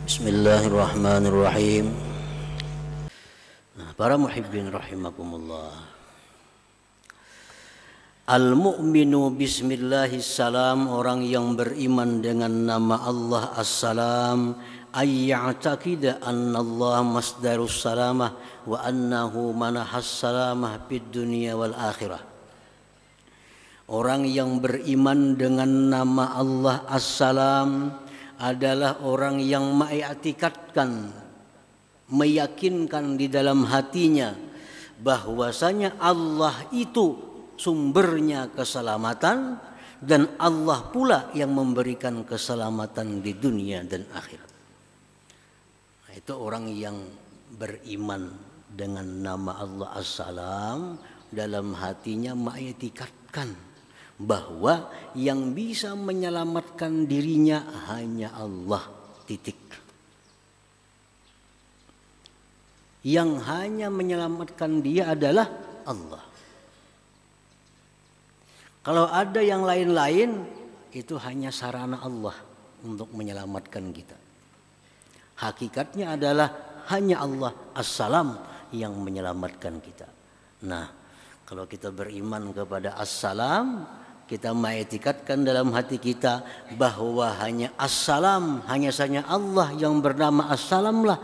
Bismillahirrahmanirrahim. Para muhibbin rahimakumullah. Al-mu'minu bismillahis-salam, orang yang beriman dengan nama Allah as-salam, ayya'taqida anna Allah masdarus salamah wa annahu manahas salamah fid dunya wal akhirah. Orang yang beriman dengan nama Allah as-salam adalah orang yang mengiktikadkan, meyakinkan di dalam hatinya bahwasanya Allah itu sumbernya keselamatan dan Allah pula yang memberikan keselamatan di dunia dan akhirat. Nah, itu orang yang beriman dengan nama Allah as-salam, dalam hatinya mengiktikadkan bahwa yang bisa menyelamatkan dirinya hanya Allah, titik. Yang hanya menyelamatkan dia adalah Allah. Kalau ada yang lain-lain, itu hanya sarana Allah untuk menyelamatkan kita. Hakikatnya adalah hanya Allah as-salam yang menyelamatkan kita. Nah, kalau kita beriman kepada as-salam, kita mengiktikadkan dalam hati kita bahwa hanya as-salam, hanya saja Allah yang bernama as-salam lah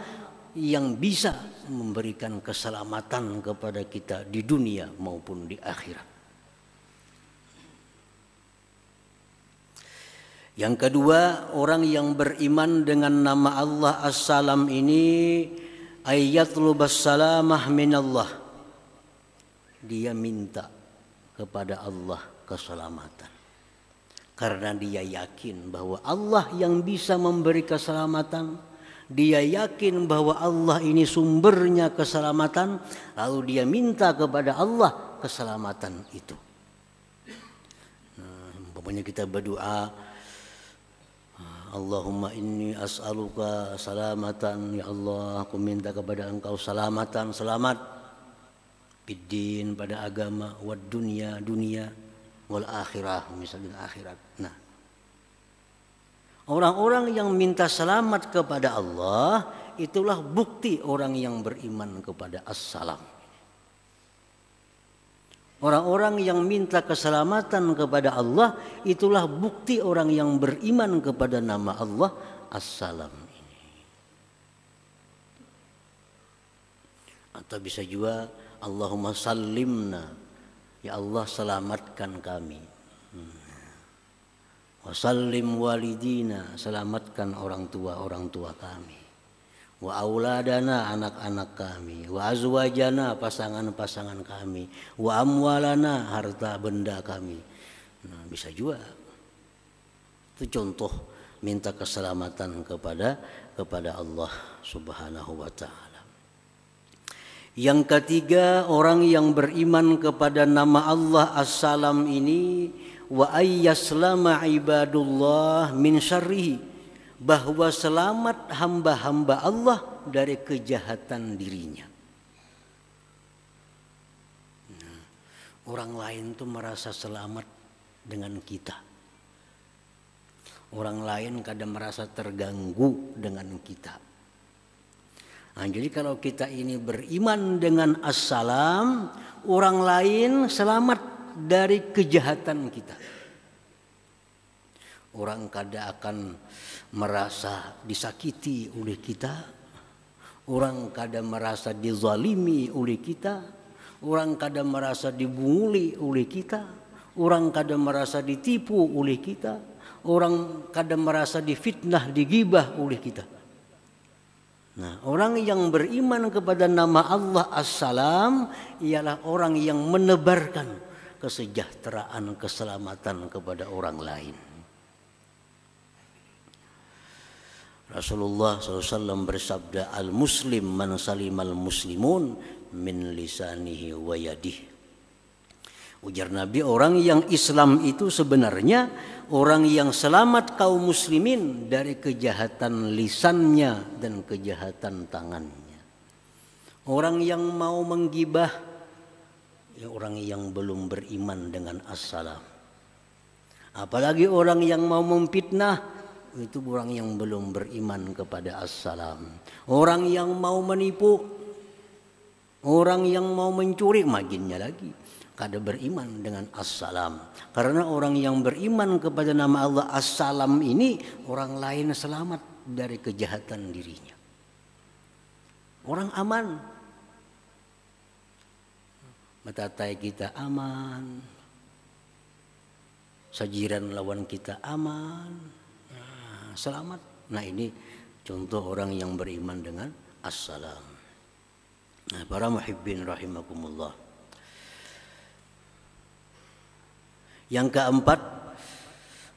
yang bisa memberikan keselamatan kepada kita di dunia maupun di akhirat. Yang kedua, orang yang beriman dengan nama Allah as-salam ini ayatlubas salamah minallah. Dia minta kepada Allah keselamatan. Karena dia yakin bahwa Allah yang bisa memberi keselamatan. Dia yakin bahwa Allah ini sumbernya keselamatan. Lalu dia minta kepada Allah keselamatan itu. Nah, umpamanya kita berdoa, Allahumma inni as'aluka salamatan, ya Allah, aku minta kepada engkau selamatan, selamat fiddin, pada agama, wad dunya, dunia, wal akhirah, misalnya akhirat. Nah, orang-orang yang minta selamat kepada Allah, itulah bukti orang yang beriman kepada as-salam. Orang-orang yang minta keselamatan kepada Allah, itulah bukti orang yang beriman kepada nama Allah as-salam ini. Atau bisa juga Allahumma sallimna, ya Allah selamatkan kami. Wa sallim walidina, selamatkan orang tua kami. Wa auladana, anak-anak kami. Wa azwajana, pasangan-pasangan kami. Wa amwalana, harta benda kami. Nah, bisa juga. Itu contoh minta keselamatan kepada Allah Subhanahu wa ta'ala. Yang ketiga, orang yang beriman kepada nama Allah as-salam ini, wa ayyaslama ibadullah min syarrihi, bahwa selamat hamba-hamba Allah dari kejahatan dirinya. Nah, orang lain tuh merasa selamat dengan kita. Orang lain kadang merasa terganggu dengan kita. Nah, jadi kalau kita ini beriman dengan as-salam, orang lain selamat dari kejahatan kita. Orang kadang akan merasa disakiti oleh kita. Orang kadang merasa dizalimi oleh kita. Orang kadang merasa dibunguli oleh kita. Orang kadang merasa ditipu oleh kita. Orang kadang merasa difitnah, digibah oleh kita. Nah, orang yang beriman kepada nama Allah as-salam ialah orang yang menebarkan kesejahteraan, keselamatan kepada orang lain. Rasulullah SAW bersabda, al-muslim man salimal muslimun min lisanihi wa yadihi. Ujar Nabi, orang yang Islam itu sebenarnya orang yang selamat kaum muslimin dari kejahatan lisannya dan kejahatan tangannya. Orang yang mau menggibah, ya orang yang belum beriman dengan as-salam. Apalagi orang yang mau memfitnah, itu orang yang belum beriman kepada assalam. Orang yang mau menipu, orang yang mau mencuri, makinnya lagi kada beriman dengan assalam. Karena orang yang beriman kepada nama Allah assalam ini, orang lain selamat dari kejahatan dirinya. Orang aman. Matatai kita aman, sajiran lawan kita aman, selamat. Nah ini contoh orang yang beriman dengan assalam. Nah, para muhibbin rahimakumullah. Yang keempat,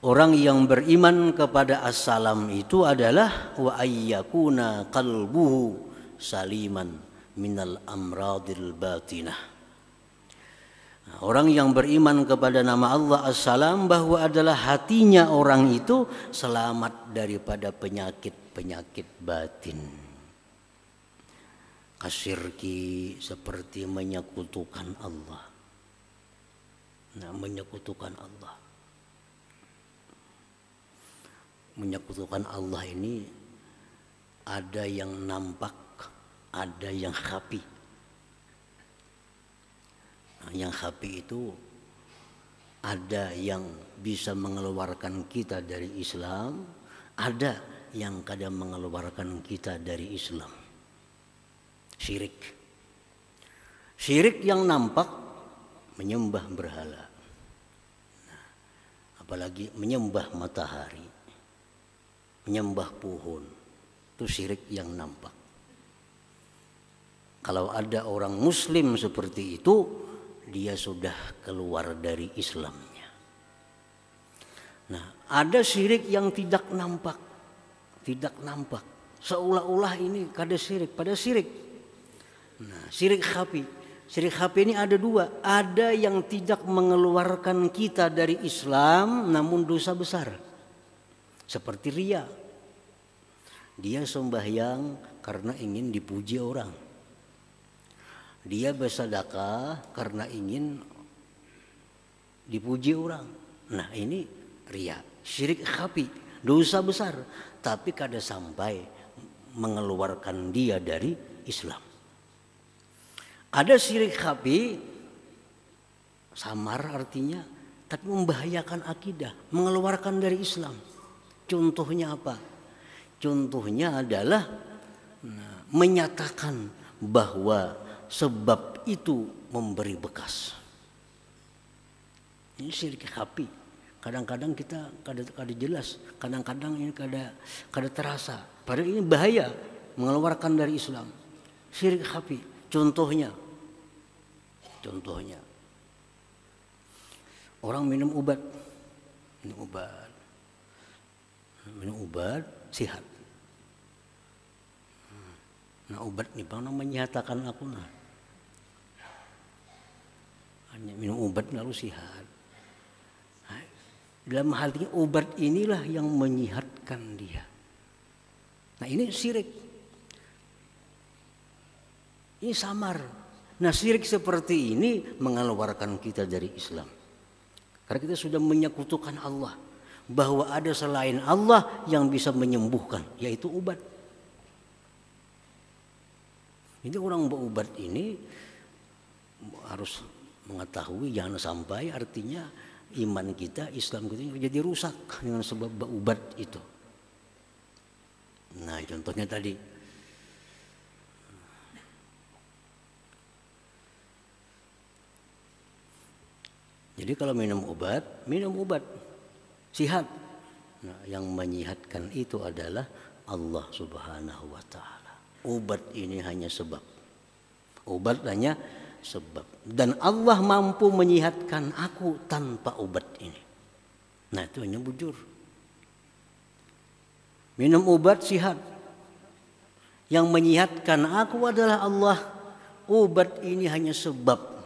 orang yang beriman kepada assalam itu adalah wa ayyakuna qalbuhu saliman minal amradil batinah. Orang yang beriman kepada nama Allah As-Salam bahwa adalah hatinya orang itu selamat daripada penyakit-penyakit batin. Kasyirki, seperti menyekutukan Allah. Nah, menyekutukan Allah. Menyekutukan Allah ini ada yang nampak, ada yang khafi. Yang khafi itu ada yang bisa mengeluarkan kita dari Islam, ada yang kadang mengeluarkan kita dari Islam. Syirik. Syirik yang nampak menyembah berhala. Nah, apalagi menyembah matahari, menyembah pohon. Itu syirik yang nampak. Kalau ada orang muslim seperti itu, dia sudah keluar dari Islamnya. Nah, ada syirik yang tidak nampak. Tidak nampak. Seolah-olah ini kada syirik, pada syirik. Nah, syirik khafi. Syirik khafi ini ada dua. Ada yang tidak mengeluarkan kita dari Islam, namun dosa besar. Seperti riya. Dia sembahyang karena ingin dipuji orang. Dia bersedekah karena ingin dipuji orang. Nah ini riya, syirik khafi, dosa besar. Tapi kada sampai mengeluarkan dia dari Islam. Ada syirik khafi, samar artinya, tapi membahayakan akidah, mengeluarkan dari Islam. Contohnya apa? Contohnya adalah menyatakan bahwa sebab itu memberi bekas. Ini syirik khafi. Kadang-kadang kita kada jelas, kadang-kadang ini kada terasa. Padahal ini bahaya, mengeluarkan dari Islam. Syirik khafi. Contohnya orang minum obat, sehat. Nah obat ni bang menyatakan aku nah. Hanya minum obat lalu sehat. Nah, dalam hal ini obat inilah yang menyehatkan dia. Nah ini syirik. Ini samar. Nah syirik seperti ini mengeluarkan kita dari Islam. Karena kita sudah menyekutukan Allah. Bahwa ada selain Allah yang bisa menyembuhkan, yaitu obat. Jadi orang berobat ini harus mengetahui jangan sampai artinya iman kita, Islam kita jadi rusak dengan sebab berobat itu. Nah contohnya tadi. Jadi kalau minum obat sehat. Nah yang menyehatkan itu adalah Allah Subhanahu wa Ta'ala. Obat ini hanya sebab. Obat hanya sebab. Dan Allah mampu menyehatkan aku tanpa obat ini. Nah itu hanya bujur. Minum obat sehat. Yang menyehatkan aku adalah Allah. Obat ini hanya sebab.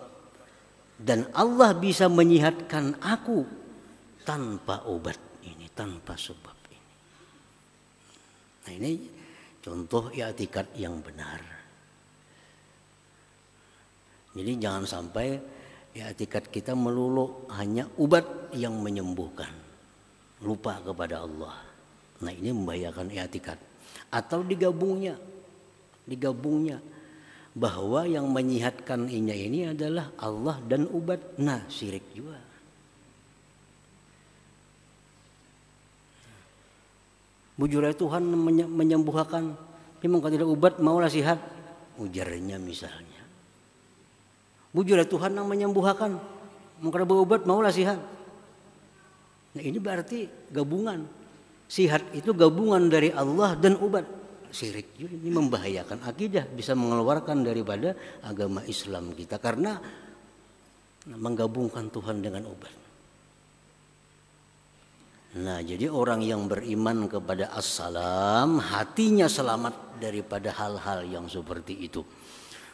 Dan Allah bisa menyehatkan aku tanpa obat ini, tanpa sebab ini. Nah ini contoh i'tikad yang benar. Jadi jangan sampai i'tikad kita melulu hanya obat yang menyembuhkan. Lupa kepada Allah. Nah ini membahayakan i'tikad. Atau digabungnya bahwa yang menyihatkan ini adalah Allah dan ubat. Nah syirik juga. Bujurnya Tuhan menyembuhkan, memang kalau tidak ubat maulah sihat, ujarnya misalnya. Bujurnya Tuhan yang menyembuhkan, maka berobat maulah sihat. Nah ini berarti gabungan. Sihat itu gabungan dari Allah dan obat. Syirik juga ini membahayakan akidah, bisa mengeluarkan daripada agama Islam kita karena menggabungkan Tuhan dengan obat. Nah, jadi orang yang beriman kepada As-Salam hatinya selamat daripada hal-hal yang seperti itu.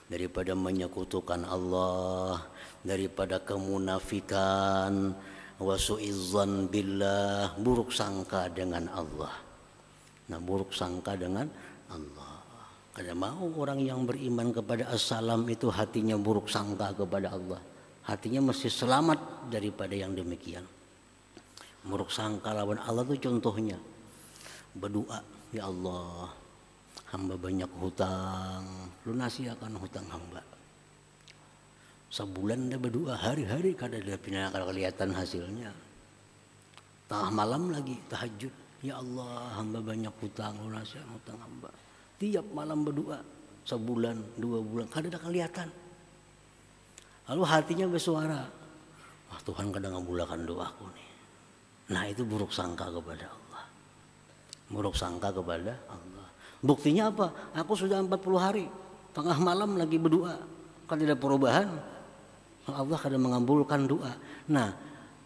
Daripada menyekutukan Allah, daripada kemunafikan, wasu'izzan billah, buruk sangka dengan Allah. Nah buruk sangka dengan Allah. Karena mau orang yang beriman kepada As-Salam itu hatinya buruk sangka kepada Allah. Hatinya mesti selamat daripada yang demikian. Buruk sangka lawan Allah itu contohnya berdoa, ya Allah, hamba banyak hutang, lunasi akan hutang hamba. Sebulan dia berdoa, hari-hari kada dia kalau kelihatan hasilnya. Tengah malam lagi tahajud, ya Allah, hamba banyak hutang, lunasi hutang hamba. Tiap malam berdoa, sebulan, 2 bulan, kada ada kelihatan. Lalu hatinya bersuara, wah Tuhan kadang ngabulkan doaku nih. Nah itu buruk sangka kepada Allah. Buruk sangka kepada Allah. Buktinya apa? Aku sudah 40 hari, tengah malam lagi berdoa, kan tidak perubahan. Allah kadang mengabulkan doa. Nah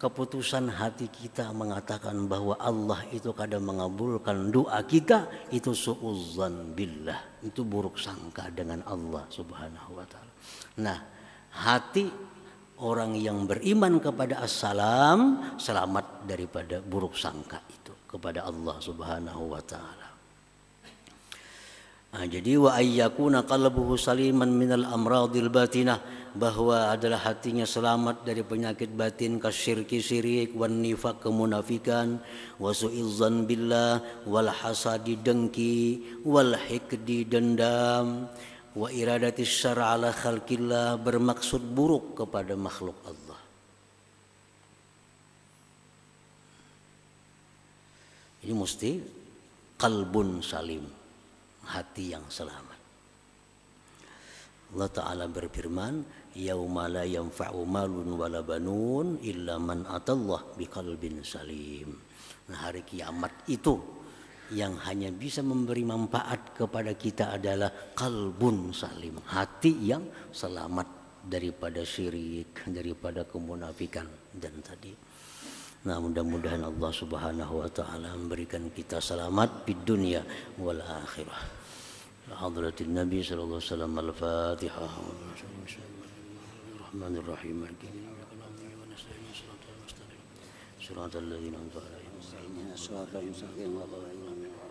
keputusan hati kita mengatakan bahwa Allah itu kadang mengabulkan doa kita, itu su'uzzan billah, itu buruk sangka dengan Allah subhanahu wa ta'ala. Nah hati orang yang beriman kepada As-Salam selamat daripada buruk sangka itu kepada Allah subhanahu wa ta'ala. Nah, jadi wa ayyakuna qalbuhu saliman minal amradil batinah, bahwa adalah hatinya selamat dari penyakit batin kasyirki syirik, wan nifaq kemunafikan, wa su'izzan billah, wal hasadi dengki, wal hikdi dendam, wa iradati syar'a ala khalqillah bermaksud buruk kepada makhluk Allah. Ini mesti qalbun salim, hati yang selamat. Allah Ta'ala berfirman, yauma la yanfa'u malun wala banun illa man atallah biqalbin salim. Nah hari kiamat itu yang hanya bisa memberi manfaat kepada kita adalah qalbun salim, hati yang selamat daripada syirik, daripada kemunafikan dan tadi. Nah mudah-mudahan Allah Subhanahu wa ta'ala memberikan kita selamat di dunia wal akhirah. Hadratin Nabi sallallahu alaihi wasallam. Al-Fatihah. Bismillahirrahmanirrahim. Shiratal ladzina an'amta 'alaihim ghairil maghdubi 'alaihim waladdallin.